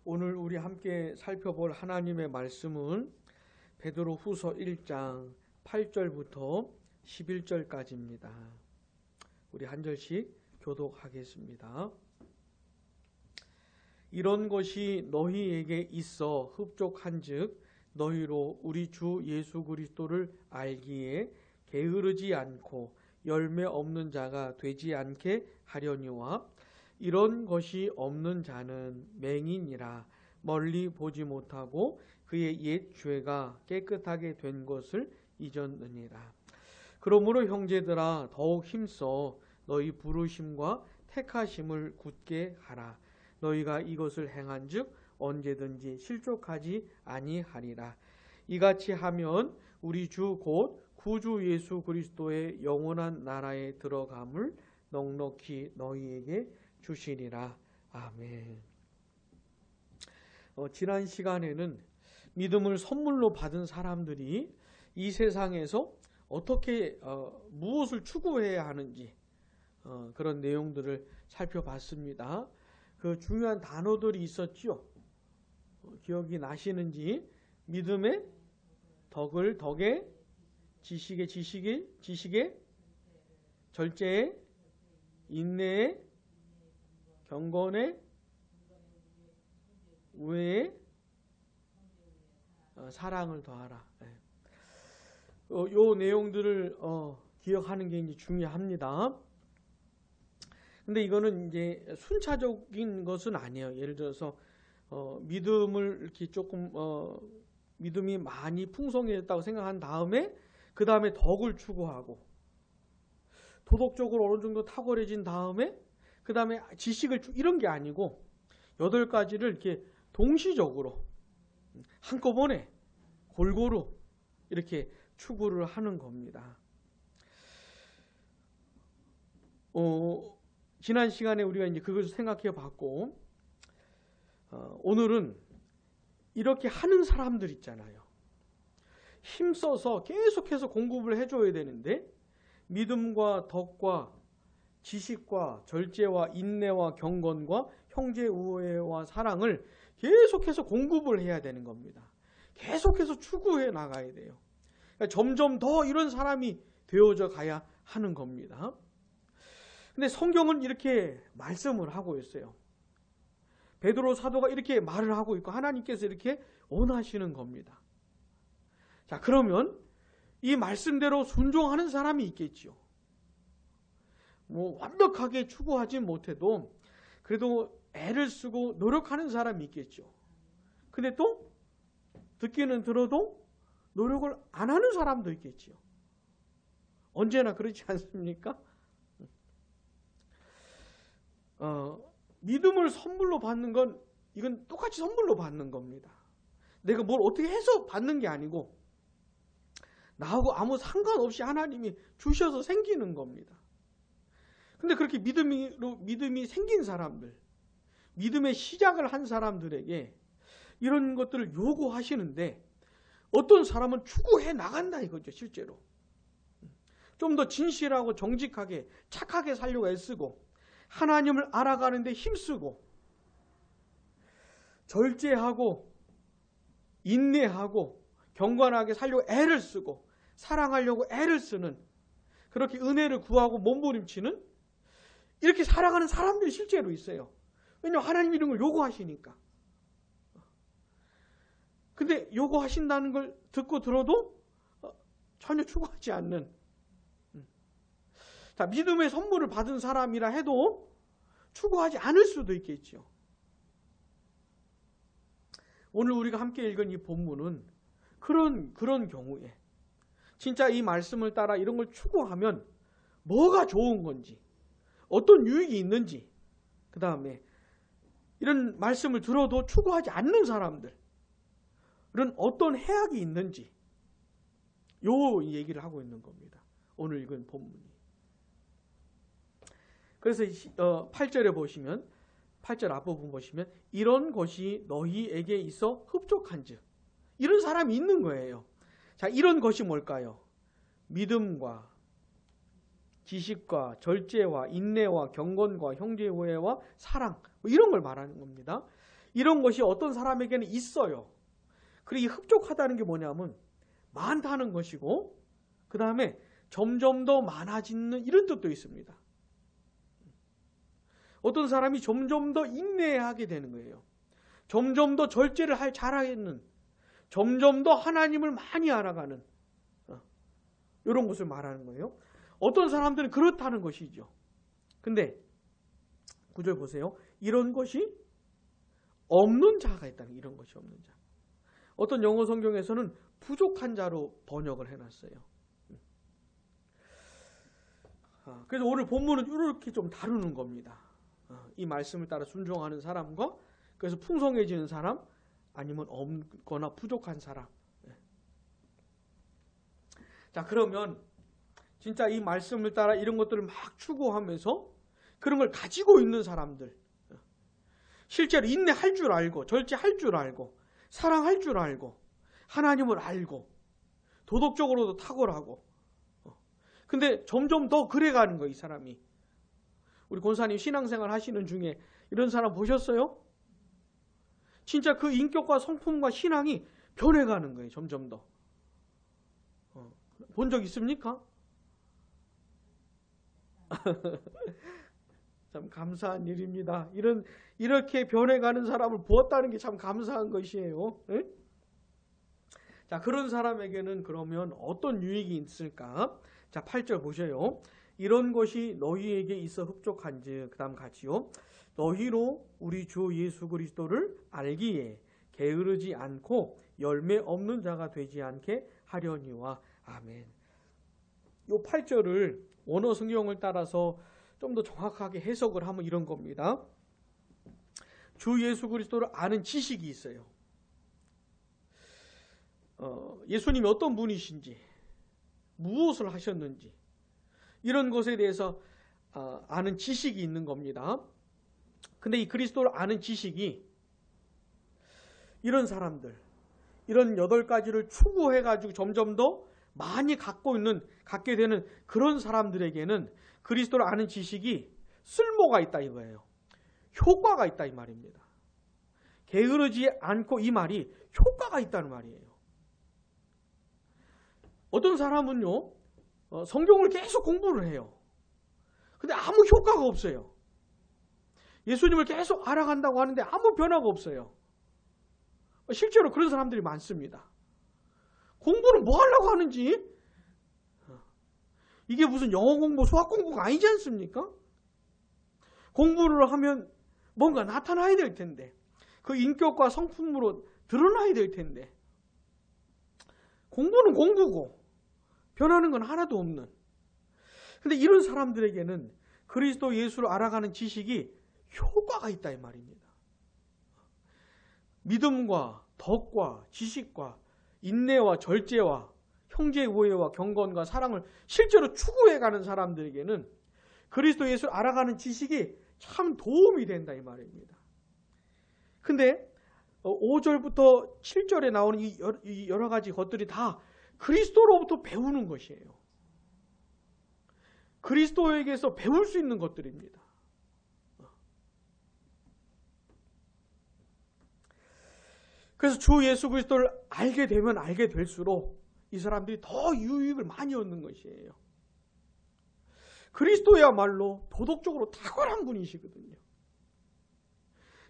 오늘 우리 함께 살펴볼 하나님의 말씀은 베드로후서 1장 8절부터 11절까지입니다. 우리 한 절씩 교독하겠습니다. 이런 것이 너희에게 있어 흡족한즉 너희로 우리 주 예수 그리스도를 알기에 게으르지 않고 열매 없는 자가 되지 않게 하려니와 이런 것이 없는 자는 맹인이라 멀리 보지 못하고 그의 옛 죄가 깨끗하게 된 것을 잊었느니라. 그러므로 형제들아 더욱 힘써 너희 부르심과 택하심을 굳게 하라. 너희가 이것을 행한즉 언제든지 실족하지 아니하리라. 이같이 하면 우리 주 곧 구주 예수 그리스도의 영원한 나라에 들어감을 넉넉히 너희에게 주시리라. 아멘. 지난 시간에는 믿음을 선물로 받은 사람들이 이 세상에서 어떻게 무엇을 추구해야 하는지 그런 내용들을 살펴봤습니다. 그 중요한 단어들이 있었죠. 기억이 나시는지 믿음의 덕을 덕에, 지식의 지식에, 지식의 절제에, 인내에, 경건에, 우애에, 사랑을 더하라. 요 내용들을 기억하는 게 이제 중요합니다. 근데 이거는 이제 순차적인 것은 아니에요. 예를 들어서 믿음을 이렇게 조금 믿음이 많이 풍성해졌다고 생각한 다음에 그 다음에 덕을 추구하고 도덕적으로 어느 정도 탁월해진 다음에 그 다음에 지식을 이런 게 아니고 8가지를 이렇게 동시적으로 한꺼번에 골고루 이렇게 추구를 하는 겁니다. 지난 시간에 우리가 이제 그것을 생각해 봤고, 오늘은 이렇게 하는 사람들 있잖아요. 힘써서 계속해서 공급을 해줘야 되는데, 믿음과 덕과 지식과 절제와 인내와 경건과 형제 우애와 사랑을 계속해서 공급을 해야 되는 겁니다. 계속해서 추구해 나가야 돼요. 그러니까 점점 더 이런 사람이 되어져 가야 하는 겁니다. 근데 성경은 이렇게 말씀을 하고 있어요. 베드로 사도가 이렇게 말을 하고 있고 하나님께서 이렇게 원하시는 겁니다. 자, 그러면 이 말씀대로 순종하는 사람이 있겠지요. 완벽하게 추구하지 못해도 그래도 애를 쓰고 노력하는 사람이 있겠죠. 근데 또 듣기는 들어도 노력을 안 하는 사람도 있겠지요. 언제나 그렇지 않습니까? 믿음을 선물로 받는 건 이건 똑같이 선물로 받는 겁니다. 내가 뭘 어떻게 해서 받는 게 아니고 나하고 아무 상관없이 하나님이 주셔서 생기는 겁니다. 근데 그렇게 믿음이 생긴 사람들, 믿음의 시작을 한 사람들에게 이런 것들을 요구하시는데 어떤 사람은 추구해 나간다 이거죠. 실제로 좀 더 진실하고 정직하게 착하게 살려고 애쓰고 하나님을 알아가는데 힘쓰고 절제하고 인내하고 경건하게 살려고 애를 쓰고 사랑하려고 애를 쓰는, 그렇게 은혜를 구하고 몸부림치는 이렇게 살아가는 사람들이 실제로 있어요. 왜냐하면 하나님이 이런 걸 요구하시니까. 근데 요구하신다는 걸 듣고 들어도 전혀 추구하지 않는, 자, 믿음의 선물을 받은 사람이라 해도 추구하지 않을 수도 있겠죠. 오늘 우리가 함께 읽은 이 본문은 그런 경우에 진짜 이 말씀을 따라 이런 걸 추구하면 뭐가 좋은 건지, 어떤 유익이 있는지, 그 다음에 이런 말씀을 들어도 추구하지 않는 사람들은 어떤 해악이 있는지 요 얘기를 하고 있는 겁니다. 오늘 읽은 본문이. 그래서 8절에 보시면 8절 앞부분 보시면 이런 것이 너희에게 있어 흡족한즉, 이런 사람이 있는 거예요. 자, 이런 것이 뭘까요? 믿음과 지식과 절제와 인내와 경건과 형제우애와 사랑, 이런 걸 말하는 겁니다. 이런 것이 어떤 사람에게는 있어요. 그리고 이 흡족하다는 게 뭐냐면 많다는 것이고, 그 다음에 점점 더 많아지는 이런 뜻도 있습니다. 어떤 사람이 점점 더 인내하게 되는 거예요. 점점 더 절제를 잘하겠는, 점점 더 하나님을 많이 알아가는 이런 것을 말하는 거예요. 어떤 사람들은 그렇다는 것이죠. 근데 구절 보세요. 이런 것이 없는 자가 있다는, 이런 것이 없는 자. 어떤 영어 성경에서는 부족한 자로 번역을 해놨어요. 그래서 오늘 본문은 이렇게 좀 다루는 겁니다. 이 말씀을 따라 순종하는 사람과, 그래서 풍성해지는 사람, 아니면 없거나 부족한 사람. 자, 그러면 진짜 이 말씀을 따라 이런 것들을 막 추구하면서 그런 걸 가지고 있는 사람들, 실제로 인내할 줄 알고, 절제할 줄 알고, 사랑할 줄 알고, 하나님을 알고, 도덕적으로도 탁월하고, 근데 점점 더 그래가는 거예요, 이 사람이. 우리 권사님 신앙생활 하시는 중에 이런 사람 보셨어요? 진짜 그 인격과 성품과 신앙이 변해가는 거예요, 점점 더. 본 적 있습니까? 참 감사한 일입니다. 이렇게 변해가는 사람을 보았다는 게 참 감사한 것이에요. 네? 자, 그런 사람에게는 그러면 어떤 유익이 있을까? 자, 8절 보셔요. 이런 것이 너희에게 있어 흡족한즉, 그 다음 같이요. 너희로 우리 주 예수 그리스도를 알기에 게으르지 않고 열매 없는 자가 되지 않게 하려니와. 아멘. 요 8절을 원어 성경을 따라서 좀 더 정확하게 해석을 하면 이런 겁니다. 주 예수 그리스도를 아는 지식이 있어요. 예수님이 어떤 분이신지, 무엇을 하셨는지, 이런 것에 대해서 아는 지식이 있는 겁니다. 근데 이 그리스도를 아는 지식이 이런 사람들, 이런 8가지를 추구해가지고 점점 더 많이 갖게 되는 그런 사람들에게는 그리스도를 아는 지식이 쓸모가 있다 이거예요. 효과가 있다 이 말입니다. 게으르지 않고, 이 말이 효과가 있다는 말이에요. 어떤 사람은요, 성경을 계속 공부를 해요. 근데 아무 효과가 없어요. 예수님을 계속 알아간다고 하는데 아무 변화가 없어요. 실제로 그런 사람들이 많습니다. 공부는 뭐 하려고 하는지, 이게 무슨 영어 공부, 수학 공부가 아니지 않습니까? 공부를 하면 뭔가 나타나야 될 텐데, 그 인격과 성품으로 드러나야 될 텐데, 공부는 공부고 변하는 건 하나도 없는. 근데 이런 사람들에게는 그리스도 예수를 알아가는 지식이 효과가 있다 이 말입니다. 믿음과 덕과 지식과 인내와 절제와 형제 우애와 경건과 사랑을 실제로 추구해가는 사람들에게는 그리스도 예수를 알아가는 지식이 참 도움이 된다 이 말입니다. 근데 5절부터 7절에 나오는 이 여러 가지 것들이 다 그리스도로부터 배우는 것이에요. 그리스도에게서 배울 수 있는 것들입니다. 그래서 주 예수 그리스도를 알게 되면 알게 될수록 이 사람들이 더 유익을 많이 얻는 것이에요. 그리스도야말로 도덕적으로 탁월한 분이시거든요.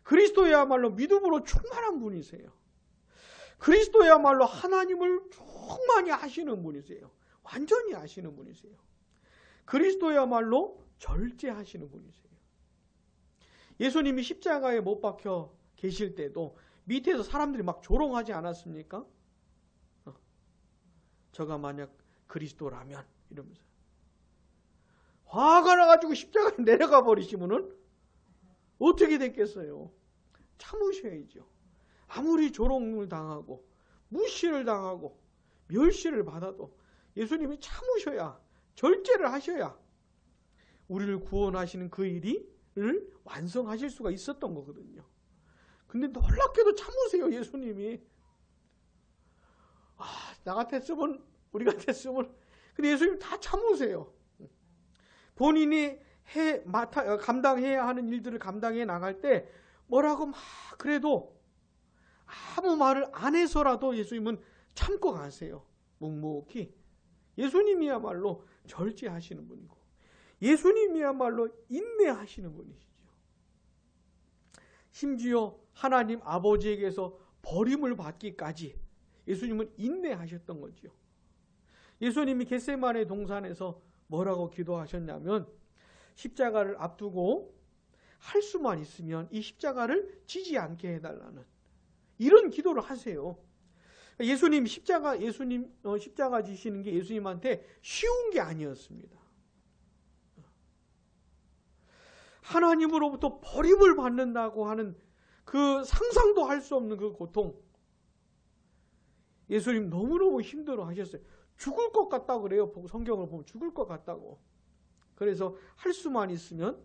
그리스도야말로 믿음으로 충만한 분이세요. 그리스도야말로 하나님을 충만히 아시는 분이세요. 완전히 아시는 분이세요. 그리스도야말로 절제하시는 분이세요. 예수님이 십자가에 못 박혀 계실 때도 밑에서 사람들이 막 조롱하지 않았습니까? 저가 만약 그리스도라면 이러면서 화가 나가지고 십자가에 내려가 버리시면은 어떻게 됐겠어요? 참으셔야죠. 아무리 조롱을 당하고 무시를 당하고 멸시를 받아도 예수님이 참으셔야, 절제를 하셔야 우리를 구원하시는 그 일을 완성하실 수가 있었던 거거든요. 근데 놀랍게도 참으세요, 예수님이. 나 같았으면, 우리 같았으면. 근데 예수님 다 참으세요. 본인이 감당해야 하는 일들을 감당해 나갈 때 뭐라고 막 그래도 아무 말을 안 해서라도 예수님은 참고 가세요. 묵묵히. 예수님이야말로 절제하시는 분이고 예수님이야말로 인내하시는 분이시죠. 심지어 하나님 아버지에게서 버림을 받기까지 예수님은 인내하셨던 거죠. 예수님이 겟세마네 동산에서 뭐라고 기도하셨냐면 십자가를 앞두고 할 수만 있으면 이 십자가를 지지 않게 해달라는 이런 기도를 하세요. 예수님 십자가 지시는 게 예수님한테 쉬운 게 아니었습니다. 하나님으로부터 버림을 받는다고 하는 그 상상도 할 수 없는 그 고통. 예수님 너무너무 힘들어 하셨어요. 죽을 것 같다고 그래요. 성경을 보면 죽을 것 같다고. 그래서 할 수만 있으면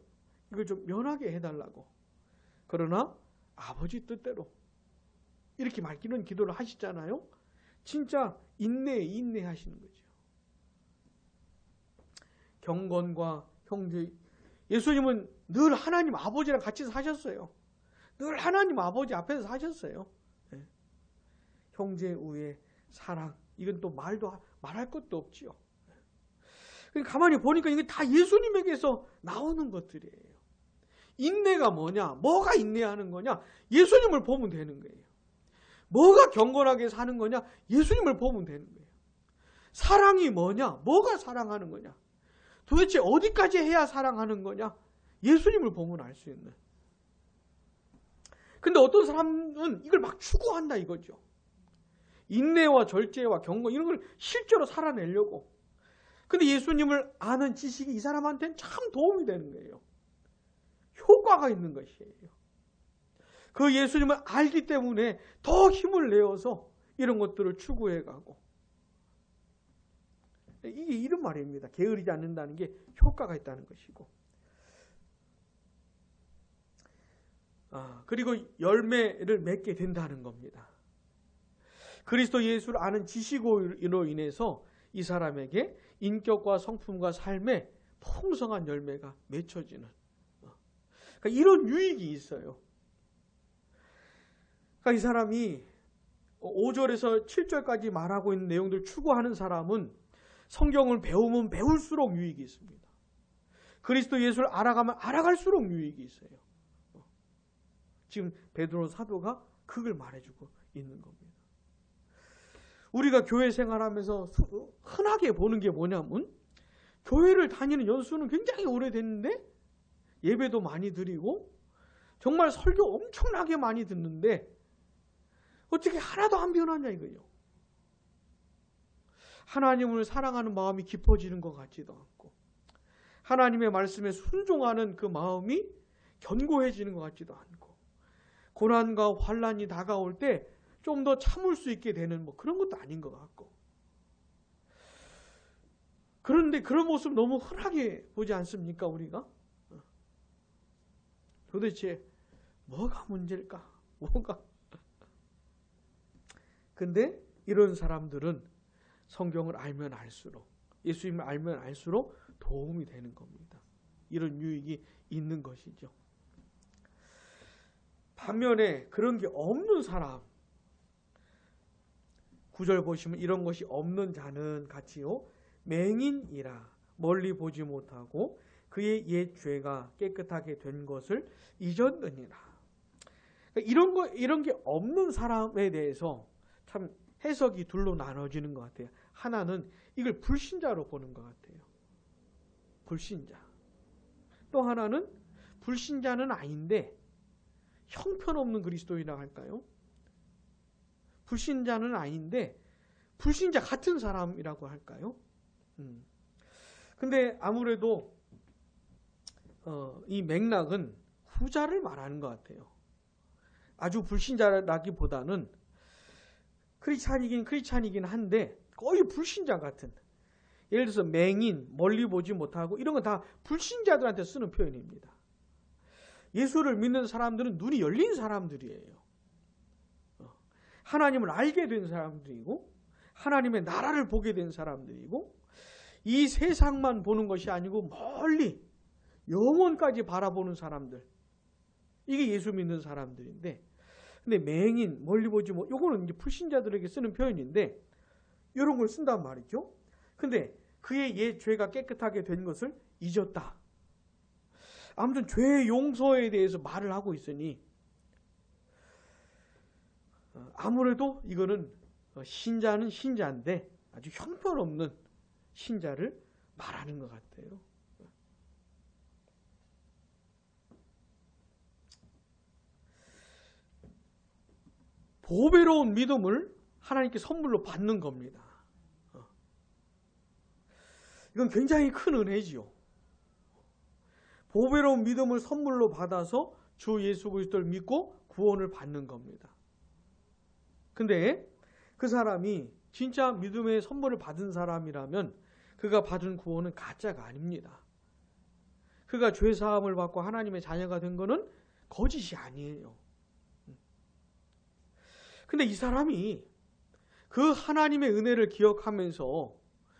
이걸 좀 면하게 해달라고. 그러나 아버지 뜻대로 이렇게 맡기는 기도를 하시잖아요. 진짜 인내하시는 거죠. 경건과 형제. 예수님은 늘 하나님 아버지랑 같이 사셨어요. 늘 하나님 아버지 앞에서 사셨어요. 네. 형제 우애, 사랑. 이건 또 말할 것도 없지요. 가만히 보니까 이게 다 예수님에게서 나오는 것들이에요. 인내가 뭐냐? 뭐가 인내하는 거냐? 예수님을 보면 되는 거예요. 뭐가 경건하게 사는 거냐? 예수님을 보면 되는 거예요. 사랑이 뭐냐? 뭐가 사랑하는 거냐? 도대체 어디까지 해야 사랑하는 거냐? 예수님을 보면 알 수 있는. 근데 어떤 사람은 이걸 막 추구한다 이거죠. 인내와 절제와 경건 이런 걸 실제로 살아내려고. 근데 예수님을 아는 지식이 이 사람한테는 참 도움이 되는 거예요. 효과가 있는 것이에요. 그 예수님을 알기 때문에 더 힘을 내어서 이런 것들을 추구해가고. 이게 이런 말입니다. 게으르지 않는다는 게 효과가 있다는 것이고. 그리고 열매를 맺게 된다는 겁니다. 그리스도 예수를 아는 지식으로 인해서 이 사람에게 인격과 성품과 삶에 풍성한 열매가 맺혀지는 그러니까 이런 유익이 있어요. 그러니까 이 사람이 5절에서 7절까지 말하고 있는 내용들 추구하는 사람은 성경을 배우면 배울수록 유익이 있습니다. 그리스도 예수를 알아가면 알아갈수록 유익이 있어요. 지금 베드로 사도가 그걸 말해주고 있는 겁니다. 우리가 교회 생활하면서 흔하게 보는 게 뭐냐면 교회를 다니는 연수는 굉장히 오래됐는데 예배도 많이 드리고 정말 설교 엄청나게 많이 듣는데 어떻게 하나도 안 변하냐 이거예요. 하나님을 사랑하는 마음이 깊어지는 것 같지도 않고 하나님의 말씀에 순종하는 그 마음이 견고해지는 것 같지도 않고 고난과 환난이 다가올 때 좀 더 참을 수 있게 되는 뭐 그런 것도 아닌 것 같고 그런데 그런 모습 너무 흔하게 보지 않습니까 우리가? 도대체 뭐가 문제일까? 뭐가? 근데 이런 사람들은 성경을 알면 알수록 예수님을 알면 알수록 도움이 되는 겁니다. 이런 유익이 있는 것이죠. 반면에 그런 게 없는 사람 9절 보시면 이런 것이 없는 자는 같이요 맹인이라 멀리 보지 못하고 그의 옛 죄가 깨끗하게 된 것을 잊었느니라. 이런 게 없는 사람에 대해서 참 해석이 둘로 나눠지는 것 같아요. 하나는 이걸 불신자로 보는 것 같아요. 불신자. 또 하나는 불신자는 아닌데 형편없는 그리스도인이라고 할까요? 불신자는 아닌데 불신자 같은 사람이라고 할까요? 근데 아무래도 이 맥락은 후자를 말하는 것 같아요. 아주 불신자라기보다는 크리스찬이긴 한데 거의 불신자 같은. 예를 들어서 맹인, 멀리 보지 못하고 이런 건 다 불신자들한테 쓰는 표현입니다. 예수를 믿는 사람들은 눈이 열린 사람들이에요. 하나님을 알게 된 사람들이고 하나님의 나라를 보게 된 사람들이고 이 세상만 보는 것이 아니고 멀리 영원까지 바라보는 사람들. 이게 예수 믿는 사람들인데, 근데 맹인, 멀리 보지 못, 요거는 이제 불신자들에게 쓰는 표현인데, 이런 걸 쓴단 말이죠. 근데 그의 옛 죄가 깨끗하게 된 것을 잊었다. 아무튼 죄 용서에 대해서 말을 하고 있으니 아무래도 이거는 신자는 신자인데 아주 형편없는 신자를 말하는 것 같아요. 보배로운 믿음을 하나님께 선물로 받는 겁니다. 이건 굉장히 큰 은혜지요. 보배로운 믿음을 선물로 받아서 주 예수 그리스도를 믿고 구원을 받는 겁니다. 근데 그 사람이 진짜 믿음의 선물을 받은 사람이라면 그가 받은 구원은 가짜가 아닙니다. 그가 죄사함을 받고 하나님의 자녀가 된 것은 거짓이 아니에요. 근데 이 사람이 그 하나님의 은혜를 기억하면서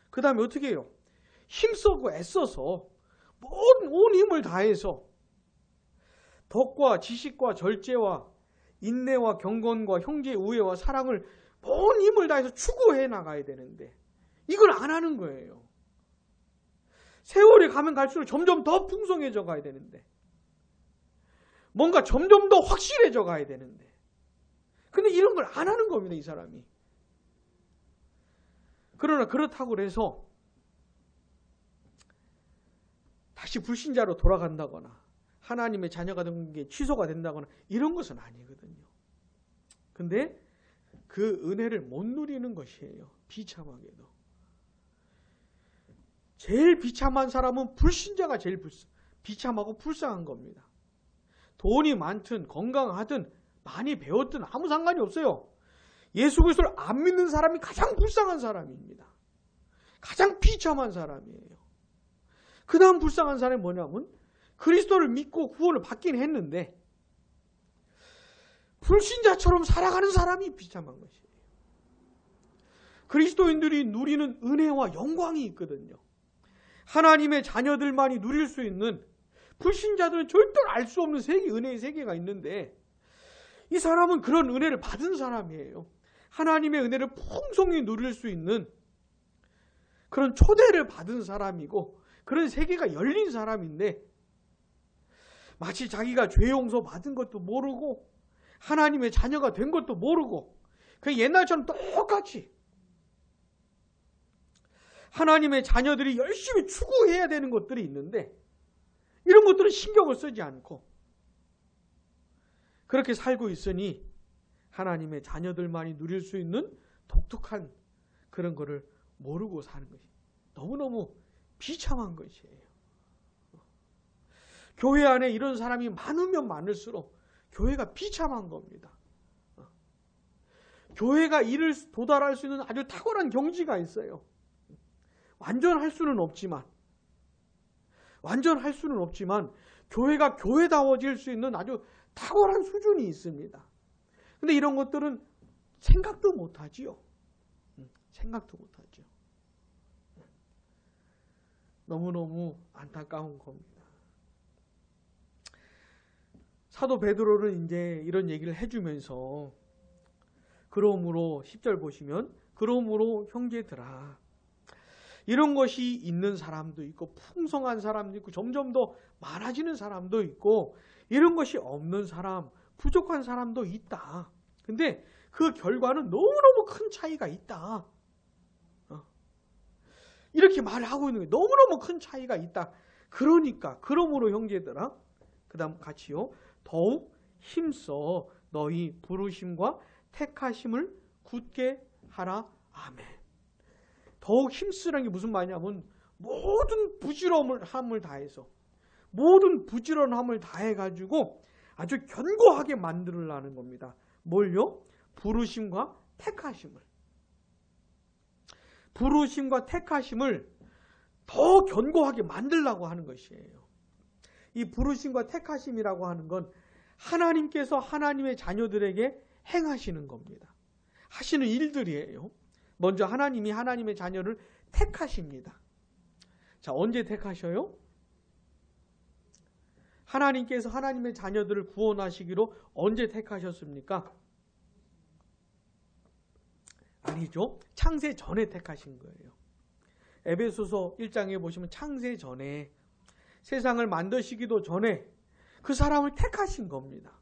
그 다음에 어떻게 해요? 힘쓰고 애써서 온 힘을 다해서 덕과 지식과 절제와 인내와 경건과 형제의 우애와 사랑을 온 힘을 다해서 추구해 나가야 되는데 이걸 안 하는 거예요. 세월이 가면 갈수록 점점 더 풍성해져 가야 되는데 뭔가 점점 더 확실해져 가야 되는데 근데 이런 걸 안 하는 겁니다, 이 사람이. 그러나 그렇다고 해서 다시 불신자로 돌아간다거나 하나님의 자녀가 된 게 취소가 된다거나 이런 것은 아니거든요. 근데 그 은혜를 못 누리는 것이에요. 비참하게도. 제일 비참한 사람은 불신자가 제일 비참하고 불쌍한 겁니다. 돈이 많든 건강하든 많이 배웠든 아무 상관이 없어요. 예수 그리스도를 안 믿는 사람이 가장 불쌍한 사람입니다. 가장 비참한 사람이에요. 그 다음 불쌍한 사람이 뭐냐면 그리스도를 믿고 구원을 받긴 했는데 불신자처럼 살아가는 사람이 비참한 것이에요. 그리스도인들이 누리는 은혜와 영광이 있거든요. 하나님의 자녀들만이 누릴 수 있는 불신자들은 절대로 알 수 없는 세계, 은혜의 세계가 있는데 이 사람은 그런 은혜를 받은 사람이에요. 하나님의 은혜를 풍성히 누릴 수 있는 그런 초대를 받은 사람이고 그런 세계가 열린 사람인데 마치 자기가 죄 용서 받은 것도 모르고 하나님의 자녀가 된 것도 모르고 그 옛날처럼 똑같이 하나님의 자녀들이 열심히 추구해야 되는 것들이 있는데 이런 것들은 신경을 쓰지 않고 그렇게 살고 있으니 하나님의 자녀들만이 누릴 수 있는 독특한 그런 거를 모르고 사는 것이 너무너무 비참한 것이에요. 교회 안에 이런 사람이 많으면 많을수록 교회가 비참한 겁니다. 교회가 이를 도달할 수 있는 아주 탁월한 경지가 있어요. 완전할 수는 없지만 교회가 교회다워질 수 있는 아주 탁월한 수준이 있습니다. 근데 이런 것들은 생각도 못하지요. 생각도 못하죠. 너무너무 안타까운 겁니다. 사도 베드로는 이제 이런 얘기를 해주면서 그러므로 10절 보시면 그러므로 형제들아 이런 것이 있는 사람도 있고 풍성한 사람도 있고 점점 더 많아지는 사람도 있고 이런 것이 없는 사람, 부족한 사람도 있다. 근데 그 결과는 너무너무 큰 차이가 있다. 이렇게 말을 하고 있는 거예요. 너무너무 큰 차이가 있다. 그러니까 그러므로 형제들아 그 다음 같이요. 더욱 힘써 너희 부르심과 택하심을 굳게 하라. 아멘. 더욱 힘쓰라는 게 무슨 말이냐면 모든 부지런함을 다해서 모든 부지런함을 다해가지고 아주 견고하게 만들으려는 겁니다. 뭘요? 부르심과 택하심을. 부르심과 택하심을 더 견고하게 만들려고 하는 것이에요. 이 부르심과 택하심이라고 하는 건 하나님께서 하나님의 자녀들에게 행하시는 겁니다. 하시는 일들이에요. 먼저 하나님이 하나님의 자녀를 택하십니다. 자, 언제 택하셔요? 하나님께서 하나님의 자녀들을 구원하시기로 언제 택하셨습니까? 아니죠. 창세 전에 택하신 거예요. 에베소서 1장에 보시면 창세 전에, 세상을 만드시기도 전에 그 사람을 택하신 겁니다.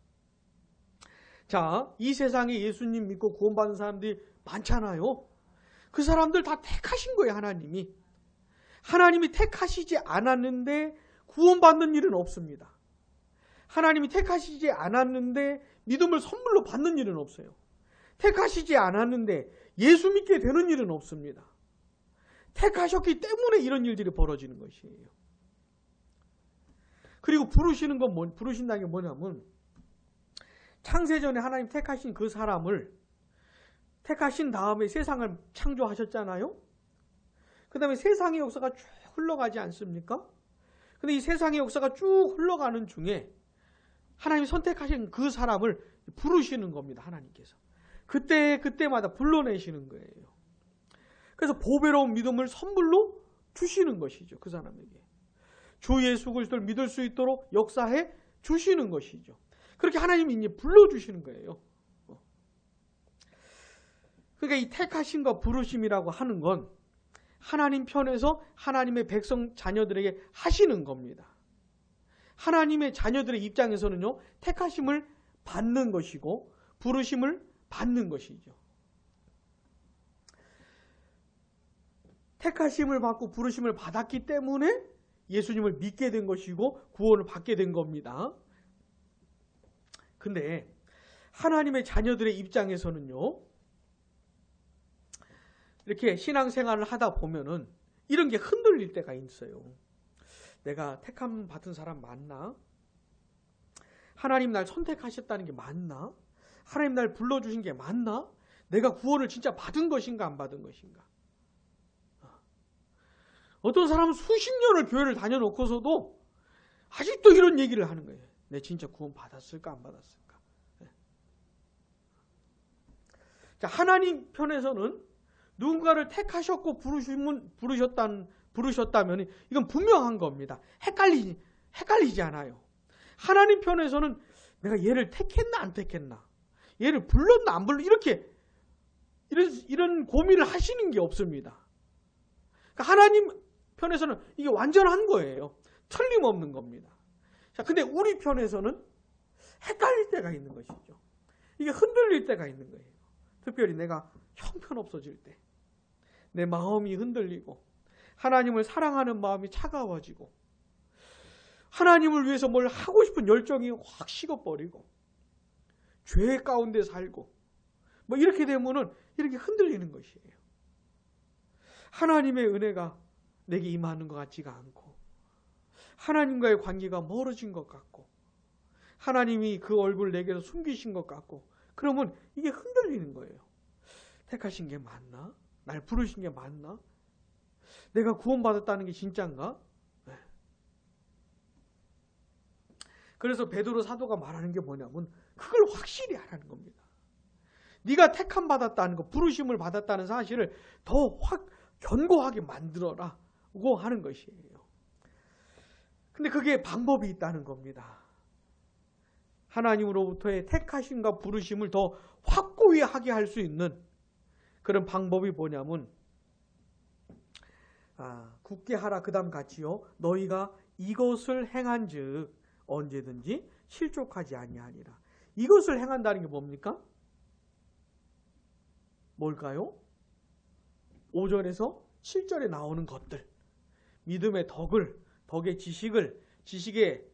자, 이 세상에 예수님 믿고 구원받은 사람들이 많잖아요. 그 사람들 다 택하신 거예요, 하나님이. 하나님이 택하시지 않았는데 구원받는 일은 없습니다. 하나님이 택하시지 않았는데 믿음을 선물로 받는 일은 없어요. 택하시지 않았는데 예수 믿게 되는 일은 없습니다. 택하셨기 때문에 이런 일들이 벌어지는 것이에요. 그리고 부르신다는 게 뭐냐면, 창세전에 하나님 택하신 그 사람을 택하신 다음에 세상을 창조하셨잖아요. 그 다음에 세상의 역사가 쭉 흘러가지 않습니까? 근데 이 세상의 역사가 쭉 흘러가는 중에 하나님이 선택하신 그 사람을 부르시는 겁니다. 하나님께서. 그때마다 불러내시는 거예요. 그래서 보배로운 믿음을 선물로 주시는 것이죠. 그 사람에게. 주 예수 그리스도를 믿을 수 있도록 역사해 주시는 것이죠. 그렇게 하나님이 이제 불러주시는 거예요. 그러니까 이 택하심과 부르심이라고 하는 건 하나님 편에서 하나님의 백성 자녀들에게 하시는 겁니다. 하나님의 자녀들의 입장에서는요, 택하심을 받는 것이고 부르심을 받는 것이죠. 택하심을 받고 부르심을 받았기 때문에 예수님을 믿게 된 것이고 구원을 받게 된 겁니다. 근데 하나님의 자녀들의 입장에서는요, 이렇게 신앙생활을 하다 보면은 이런 게 흔들릴 때가 있어요. 내가 택함 받은 사람 맞나? 하나님 날 선택하셨다는 게 맞나? 하나님 날 불러주신 게 맞나? 내가 구원을 진짜 받은 것인가 안 받은 것인가? 어떤 사람은 수십 년을 교회를 다녀놓고서도 아직도 이런 얘기를 하는 거예요. 내 진짜 구원 받았을까 안 받았을까? 자, 하나님 편에서는 누군가를 택하셨고 부르셨다면 이건 분명한 겁니다. 헷갈리지 않아요. 하나님 편에서는 내가 얘를 택했나 안 택했나, 얘를 불렀나 안 불렀나, 이런 고민을 하시는 게 없습니다. 그러니까 하나님 편에서는 이게 완전한 거예요. 틀림없는 겁니다. 자, 근데 우리 편에서는 헷갈릴 때가 있는 것이죠. 이게 흔들릴 때가 있는 거예요. 특별히 내가 형편없어질 때, 내 마음이 흔들리고 하나님을 사랑하는 마음이 차가워지고 하나님을 위해서 뭘 하고 싶은 열정이 확 식어버리고 죄 가운데 살고 뭐 이렇게 되면은 이렇게 흔들리는 것이에요. 하나님의 은혜가 내게 임하는 것 같지가 않고 하나님과의 관계가 멀어진 것 같고 하나님이 그 얼굴을 내게서 숨기신 것 같고 그러면 이게 흔들리는 거예요. 택하신 게 맞나? 날 부르신 게 맞나? 내가 구원받았다는 게 진짜인가? 네. 그래서 베드로 사도가 말하는 게 뭐냐면 그걸 확실히 하라는 겁니다. 네가 택함 받았다는 거, 부르심을 받았다는 사실을 더 확 견고하게 만들어라고 하는 것이에요. 근데 그게 방법이 있다는 겁니다. 하나님으로부터의 택하심과 부르심을 더 확고히 하게 할 수 있는 그런 방법이 뭐냐면 굳게 하라 그 다음 같이요. 너희가 이것을 행한즉 언제든지 실족하지 아니하리라. 이것을 행한다는 게 뭡니까? 뭘까요? 5절에서 7절에 나오는 것들. 믿음의 덕의 지식을, 지식의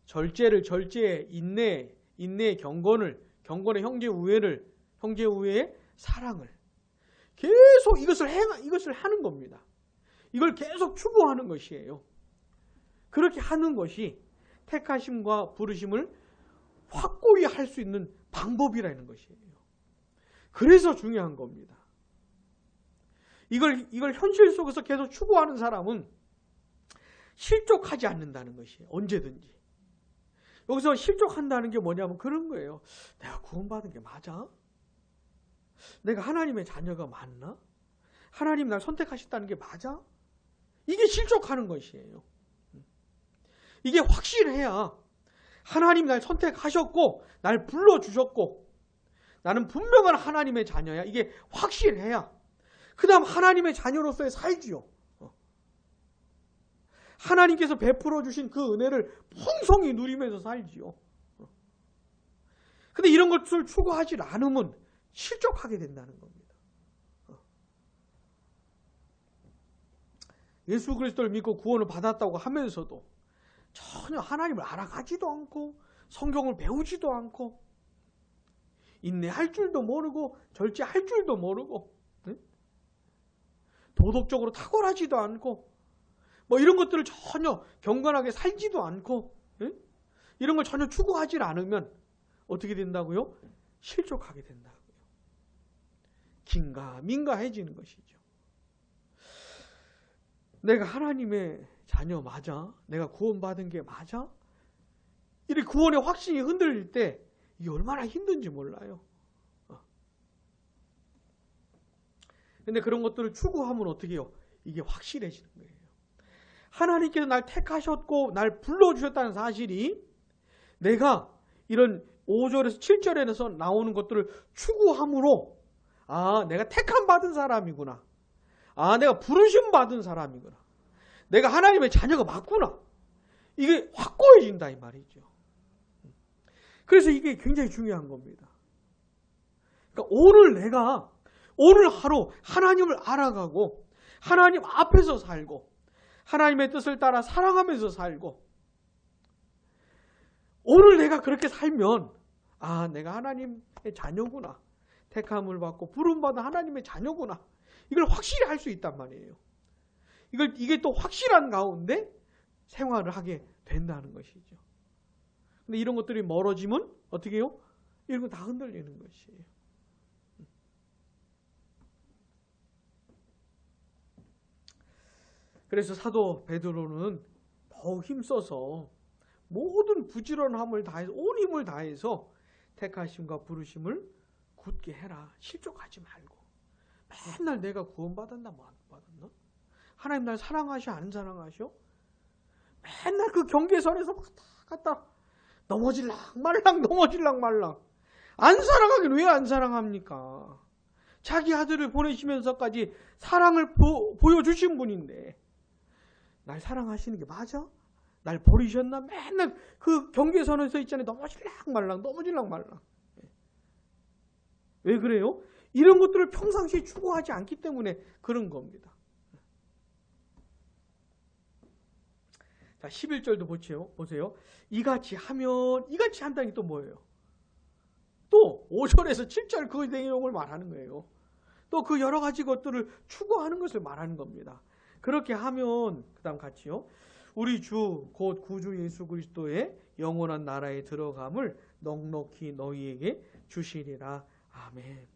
절제를, 절제의 인내의 경건을, 경건의 형제 우애의 사랑을. 계속 이것을 하는 겁니다. 이걸 계속 추구하는 것이에요. 그렇게 하는 것이 택하심과 부르심을 확고히 할 수 있는 방법이라는 것이에요. 그래서 중요한 겁니다. 이걸 현실 속에서 계속 추구하는 사람은 실족하지 않는다는 것이에요. 언제든지. 여기서 실족한다는 게 뭐냐면 그런 거예요. 내가 구원받은 게 맞아? 내가 하나님의 자녀가 맞나? 하나님 날 선택하셨다는 게 맞아? 이게 실족하는 것이에요. 이게 확실해야 하나님 날 선택하셨고 날 불러주셨고 나는 분명한 하나님의 자녀야. 이게 확실해야 그 다음 하나님의 자녀로서의 살지요. 하나님께서 베풀어 주신 그 은혜를 풍성히 누리면서 살지요. 근데 이런 것을 추구하지 않으면 실족하게 된다는 겁니다. 예수 그리스도를 믿고 구원을 받았다고 하면서도 전혀 하나님을 알아가지도 않고 성경을 배우지도 않고 인내할 줄도 모르고 절제할 줄도 모르고 도덕적으로 탁월하지도 않고 뭐 이런 것들을 전혀 경건하게 살지도 않고 이런 걸 전혀 추구하지 않으면 어떻게 된다고요? 실족하게 된다고요. 긴가민가해지는 것이죠. 내가 하나님의 자녀 맞아? 내가 구원받은 게 맞아? 이렇게 구원의 확신이 흔들릴 때 이게 얼마나 힘든지 몰라요. 근데 그런 것들을 추구하면 어떻게 해요? 이게 확실해지는 거예요. 하나님께서 날 택하셨고 날 불러주셨다는 사실이 내가 이런 5절에서 7절에서 나오는 것들을 추구함으로 아, 내가 택함 받은 사람이구나. 아, 내가 부르심 받은 사람이구나. 내가 하나님의 자녀가 맞구나. 이게 확고해진다 이 말이죠. 그래서 이게 굉장히 중요한 겁니다. 그러니까 오늘 하루 하나님을 알아가고 하나님 앞에서 살고 하나님의 뜻을 따라 사랑하면서 살고 오늘 내가 그렇게 살면 아, 내가 하나님의 자녀구나. 택함을 받고 부름받은 하나님의 자녀구나. 이걸 확실히 할 수 있단 말이에요. 이게 또 확실한 가운데 생활을 하게 된다는 것이죠. 근데 이런 것들이 멀어지면 어떻게 해요? 이런 거 다 흔들리는 것이에요. 그래서 사도 베드로는 더욱 힘써서 모든 부지런함을 다해서 온 힘을 다해서 택하심과 부르심을 굳게 해라. 실족하지 말고. 맨날 내가 구원받았나 뭐 안 받았나? 하나님 날 사랑하셔 안 사랑하셔? 맨날 그 경계선에서 왔다 갔다 넘어질랑 말랑 안 사랑하긴 왜 안 사랑합니까? 자기 아들을 보내시면서까지 사랑을 보여주신 분인데 날 사랑하시는 게 맞아? 날 버리셨나? 맨날 그 경계선에서 있잖아요. 넘어질랑 말랑. 왜 그래요? 이런 것들을 평상시에 추구하지 않기 때문에 그런 겁니다. 자, 11절도 보세요. 이같이 한다는 게 또 뭐예요? 또 5절에서 7절 그 내용을 말하는 거예요. 또 그 여러 가지 것들을 추구하는 것을 말하는 겁니다. 그렇게 하면 그 다음 같이요. 우리 주 곧 구주 예수 그리스도의 영원한 나라에 들어감을 넉넉히 너희에게 주시리라. 아멘.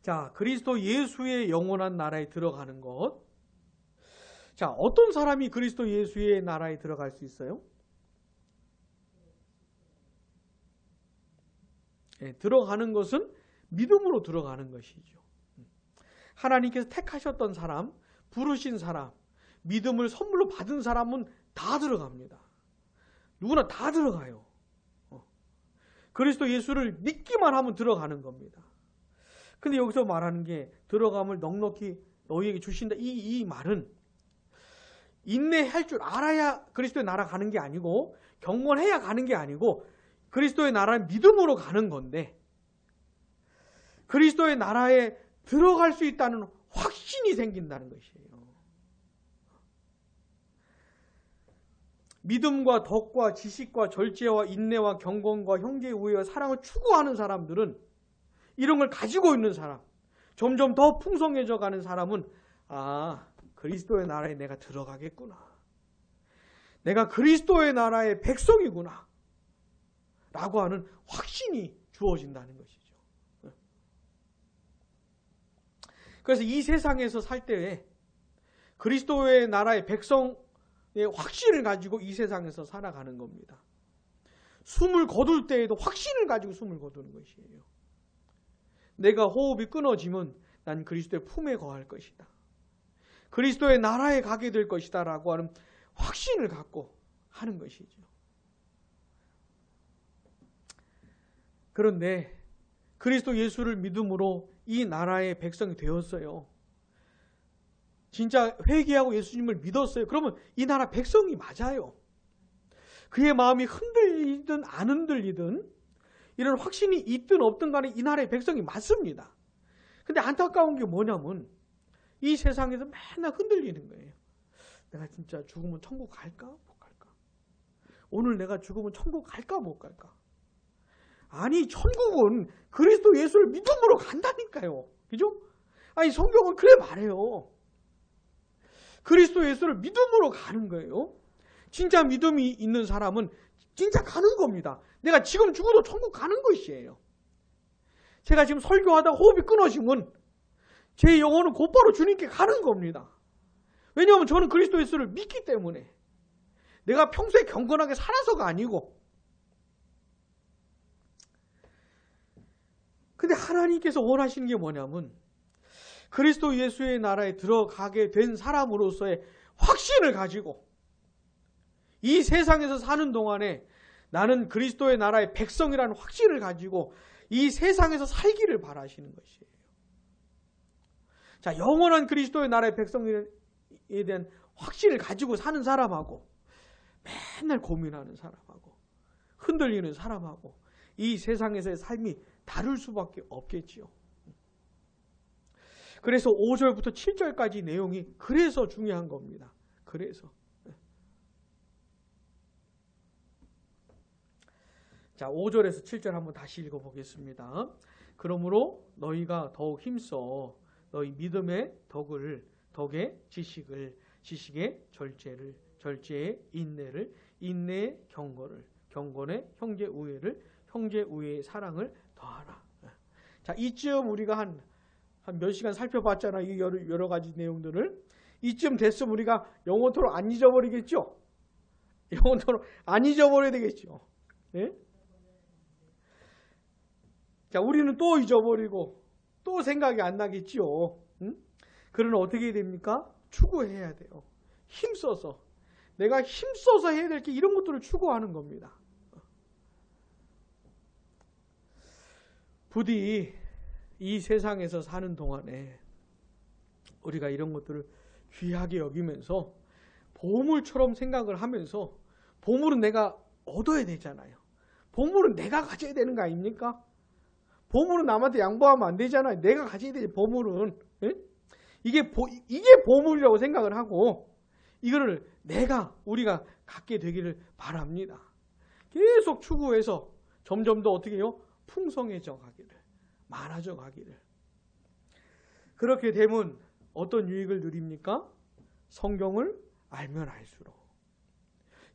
자, 그리스도 예수의 영원한 나라에 들어가는 것. 자, 어떤 사람이 그리스도 예수의 나라에 들어갈 수 있어요? 네, 들어가는 것은 믿음으로 들어가는 것이죠. 하나님께서 택하셨던 사람, 부르신 사람, 믿음을 선물로 받은 사람은 다 들어갑니다. 누구나 다 들어가요. 그리스도 예수를 믿기만 하면 들어가는 겁니다. 근데 여기서 말하는 게 들어감을 넉넉히 너희에게 주신다. 이 말은 인내할 줄 알아야 그리스도의 나라 가는 게 아니고 경건해야 가는 게 아니고 그리스도의 나라는 믿음으로 가는 건데 그리스도의 나라에 들어갈 수 있다는 확신이 생긴다는 것이에요. 믿음과 덕과 지식과 절제와 인내와 경건과 형제의 우애와 사랑을 추구하는 사람들은 이런 걸 가지고 있는 사람, 점점 더 풍성해져 가는 사람은 아, 그리스도의 나라에 내가 들어가겠구나. 내가 그리스도의 나라의 백성이구나. 라고 하는 확신이 주어진다는 것이죠. 그래서 이 세상에서 살 때에 그리스도의 나라의 백성의 확신을 가지고 이 세상에서 살아가는 겁니다. 숨을 거둘 때에도 확신을 가지고 숨을 거두는 것이에요. 내가 호흡이 끊어지면 난 그리스도의 품에 거할 것이다. 그리스도의 나라에 가게 될 것이다 라고 하는 확신을 갖고 하는 것이죠. 그런데 그리스도 예수를 믿음으로 이 나라의 백성이 되었어요. 진짜 회개하고 예수님을 믿었어요. 그러면 이 나라 백성이 맞아요. 그의 마음이 흔들리든 안 흔들리든 이런 확신이 있든 없든 간에 이 나라의 백성이 맞습니다. 근데 안타까운 게 뭐냐면 이 세상에서 맨날 흔들리는 거예요. 내가 진짜 죽으면 천국 갈까? 못 갈까? 오늘 내가 죽으면 천국 갈까? 못 갈까? 아니, 천국은 그리스도 예수를 믿음으로 간다니까요. 그죠? 아니, 성경은 그래 말해요. 그리스도 예수를 믿음으로 가는 거예요. 진짜 믿음이 있는 사람은 진짜 가는 겁니다. 내가 지금 죽어도 천국 가는 것이에요. 제가 지금 설교하다가 호흡이 끊어지면 제 영혼은 곧바로 주님께 가는 겁니다. 왜냐하면 저는 그리스도 예수를 믿기 때문에. 내가 평소에 경건하게 살아서가 아니고. 근데 하나님께서 원하시는 게 뭐냐면 그리스도 예수의 나라에 들어가게 된 사람으로서의 확신을 가지고 이 세상에서 사는 동안에 나는 그리스도의 나라의 백성이라는 확신을 가지고 이 세상에서 살기를 바라시는 것이에요. 자, 영원한 그리스도의 나라의 백성에 대한 확신을 가지고 사는 사람하고 맨날 고민하는 사람하고 흔들리는 사람하고 이 세상에서의 삶이 다를 수밖에 없겠지요. 그래서 5절부터 7절까지 내용이 그래서 중요한 겁니다. 그래서. 자, 5절에서 7절 한번 다시 읽어보겠습니다. 그러므로 너희가 더욱 힘써 너희 믿음의 덕에 지식의 절제를, 절제의 인내를, 인내의 경건에 형제 우애를, 형제 우애의 사랑을 더하라. 자, 이쯤 우리가 한 몇 시간 살펴봤잖아요. 이 여러 가지 내용들을. 이쯤 됐으면 우리가 영원토록 안 잊어버리겠죠? 영원토록 안 잊어버려야 되겠죠? 예? 자, 우리는 또 잊어버리고 또 생각이 안 나겠지요. 응? 그러나 어떻게 해야 됩니까? 추구해야 돼요. 힘써서. 내가 힘써서 해야 될 게 이런 것들을 추구하는 겁니다. 부디 이 세상에서 사는 동안에 우리가 이런 것들을 귀하게 여기면서 보물처럼 생각을 하면서 보물은 내가 얻어야 되잖아요. 보물은 내가 가져야 되는 거 아닙니까? 보물은 남한테 양보하면 안 되잖아요. 내가 가져야 되지, 보물은. 예? 이게 보물이라고 생각을 하고 이거를 우리가 갖게 되기를 바랍니다. 계속 추구해서 점점 더 어떻게 해요? 풍성해져 가기를, 많아져 가기를. 그렇게 되면 어떤 유익을 누립니까? 성경을 알면 알수록,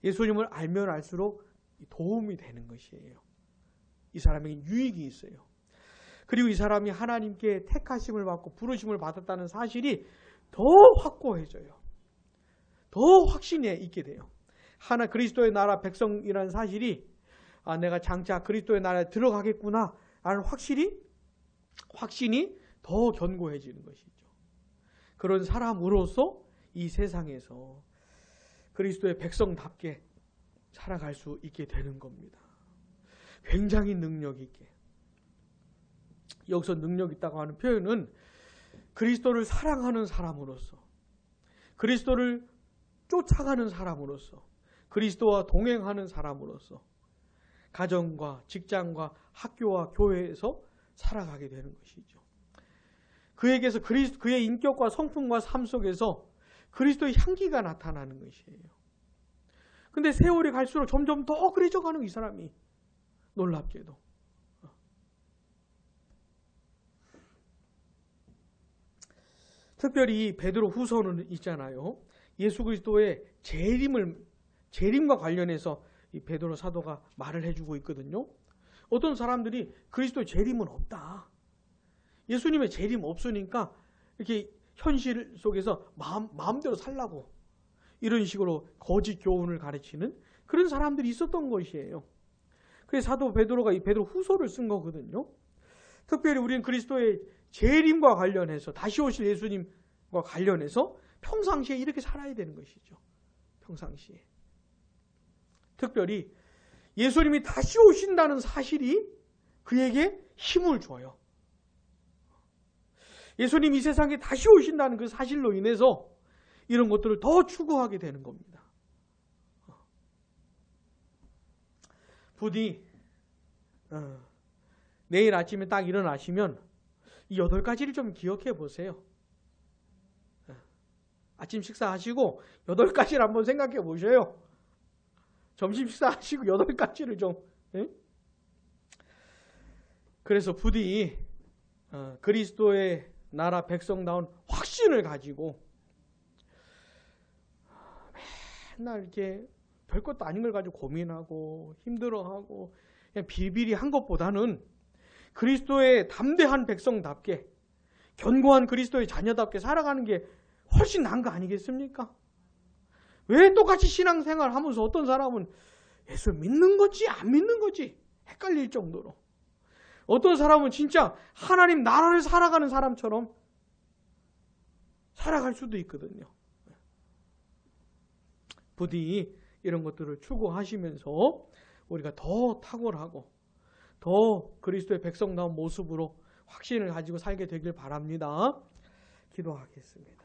예수님을 알면 알수록 도움이 되는 것이에요. 이 사람에게 유익이 있어요. 그리고 이 사람이 하나님께 택하심을 받고 부르심을 받았다는 사실이 더 확고해져요. 더 확신에 있게 돼요. 그리스도의 나라 백성이라는 사실이 내가 장차 그리스도의 나라에 들어가겠구나 라는 확신이 더 견고해지는 것이죠. 그런 사람으로서 이 세상에서 그리스도의 백성답게 살아갈 수 있게 되는 겁니다. 굉장히 능력 있게. 여기서 능력 있다고 하는 표현은 그리스도를 사랑하는 사람으로서, 그리스도를 쫓아가는 사람으로서, 그리스도와 동행하는 사람으로서 가정과 직장과 학교와 교회에서 살아가게 되는 것이죠. 그에게서 그의 인격과 성품과 삶 속에서 그리스도의 향기가 나타나는 것이에요. 근데 세월이 갈수록 점점 더 그래져가는 이 사람이 놀랍게도. 특별히 베드로 후서는 있잖아요. 예수 그리스도의 재림과 관련해서 이 베드로 사도가 말을 해주고 있거든요. 어떤 사람들이 그리스도의 재림은 없다. 예수님의 재림 없으니까 이렇게 현실 속에서 마음대로 살라고 이런 식으로 거짓 교훈을 가르치는 그런 사람들이 있었던 것이에요. 그래서 사도 베드로가 이 베드로 후서를 쓴 거거든요. 특별히 우리는 그리스도의 재림과 관련해서 다시 오실 예수님과 관련해서 평상시에 이렇게 살아야 되는 것이죠. 평상시에. 특별히 예수님이 다시 오신다는 사실이 그에게 힘을 줘요. 예수님이 이 세상에 다시 오신다는 그 사실로 인해서 이런 것들을 더 추구하게 되는 겁니다. 부디 내일 아침에 딱 일어나시면 이 8가지를 좀 기억해 보세요. 아침 식사하시고 8가지를 한번 생각해 보셔요. 점심 식사하시고 8가지를 좀. 그래서 부디 그리스도의 나라 백성다운 확신을 가지고 맨날 이렇게 별것도 아닌 걸 가지고 고민하고 힘들어하고 그냥 비리비리한 것보다는 그리스도의 담대한 백성답게 견고한 그리스도의 자녀답게 살아가는 게 훨씬 나은 거 아니겠습니까? 왜 똑같이 신앙생활 하면서 어떤 사람은 예수 믿는 거지 안 믿는 거지 헷갈릴 정도로, 어떤 사람은 진짜 하나님 나라를 살아가는 사람처럼 살아갈 수도 있거든요. 부디 이런 것들을 추구하시면서 우리가 더 탁월하고 더 그리스도의 백성다운 모습으로 확신을 가지고 살게 되길 바랍니다. 기도하겠습니다.